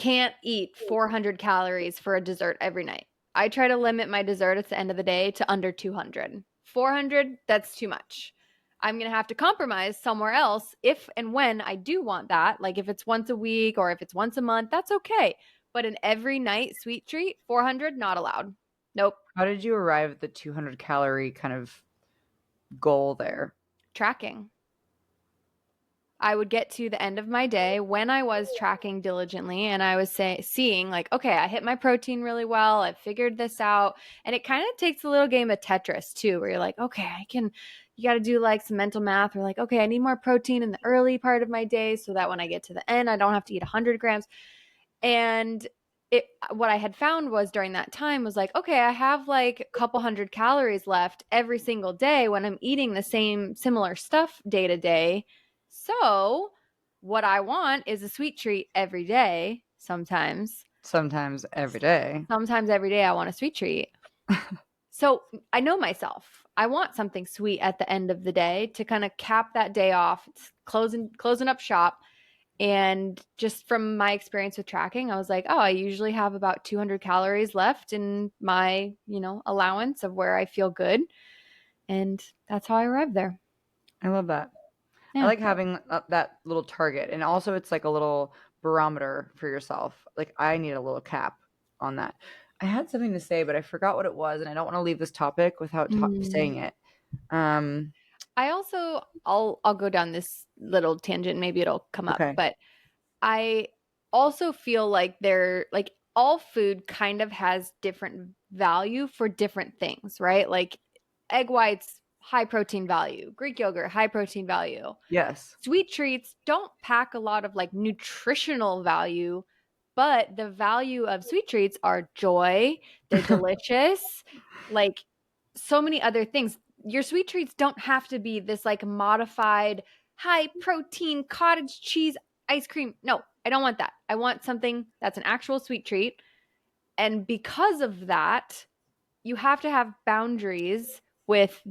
can't eat 400 calories for a dessert every night. I try to limit my dessert at the end of the day to under 200. 400, that's too much. I'm going to have to compromise somewhere else if and when I do want that. Like if it's once a week or if it's once a month, that's okay. But an every night sweet treat, 400, not allowed. Nope. How did you arrive at the 200 calorie kind of goal there? Tracking. I would get to the end of my day when I was tracking diligently and I was seeing like, okay, I hit my protein really well. I figured this out. And it kind of takes a little game of Tetris too, where you're like, okay, you got to do like some mental math or like, okay, I need more protein in the early part of my day so that when I get to the end, I don't have to eat 100 grams. And what I had found was during that time was like, okay, I have like a couple hundred calories left every single day when I'm eating the same similar stuff day to day. So what I want is a sweet treat every day. Sometimes every day. Sometimes every day I want a sweet treat. So I know myself. I want something sweet at the end of the day to kind of cap that day off. It's closing up shop. And just from my experience with tracking, I was like, oh, I usually have about 200 calories left in my, allowance of where I feel good. And that's how I arrived there. I love that. I Yeah. like having that little target. And also, it's like a little barometer for yourself. Like, I need a little cap on that. I had something to say, but I forgot what it was. And I don't want to leave this topic without Mm. saying it. Um, I also, I'll go down this little tangent. Maybe it'll come up, okay. but I also feel like like all food kind of has different value for different things, right? Like egg whites, high protein value, Greek yogurt, high protein value. Yes. Sweet treats don't pack a lot of like nutritional value, but the value of sweet treats are joy, they're delicious, like so many other things. Your sweet treats don't have to be this like modified high protein cottage cheese ice cream. No, I don't want that. I want something that's an actual sweet treat. And because of that, you have to have boundaries with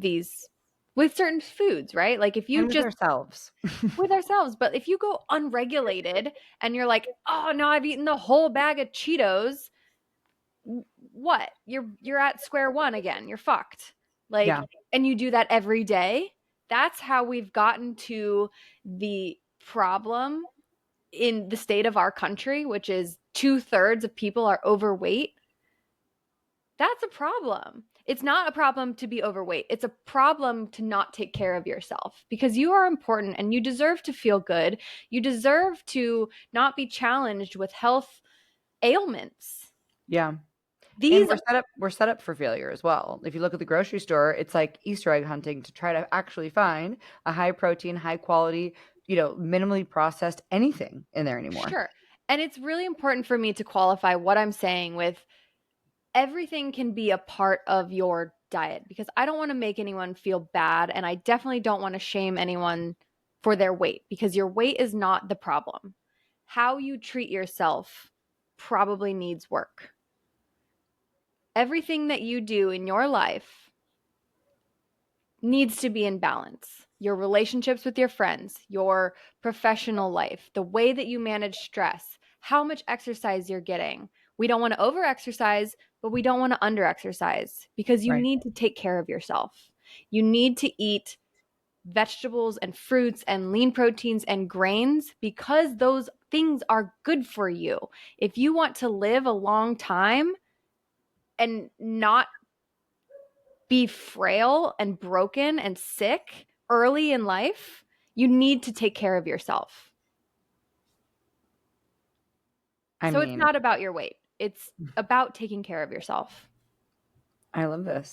certain foods, right? Like if you And with just ourselves. with ourselves, but if you go unregulated and you're like, "Oh, no, I've eaten the whole bag of Cheetos," what? You're at square one again. You're fucked. Like Yeah. and you do that every day. That's how we've gotten to the problem in the state of our country, which is 2/3 of people are overweight. That's a problem. It's not a problem to be overweight. It's a problem to not take care of yourself because you are important and you deserve to feel good. You deserve to not be challenged with health ailments. Yeah. And These we're set up for failure as well. If you look at the grocery store, it's like Easter egg hunting to try to actually find a high protein, high quality, minimally processed anything in there anymore. sure. And it's really important for me to qualify what I'm saying with everything can be a part of your diet because I don't want to make anyone feel bad and I definitely don't want to shame anyone for their weight because your weight is not the problem. How you treat yourself probably needs work. Everything that you do in your life needs to be in balance. Your relationships with your friends, your professional life, the way that you manage stress, how much exercise you're getting. We don't want to over exercise, but we don't want to under exercise because you Right. need to take care of yourself. You need to eat vegetables and fruits and lean proteins and grains because those things are good for you. If you want to live a long time and not be frail and broken and sick early in life, you need to take care of yourself. I So it's mean, not about your weight, it's about taking care of yourself. I love this.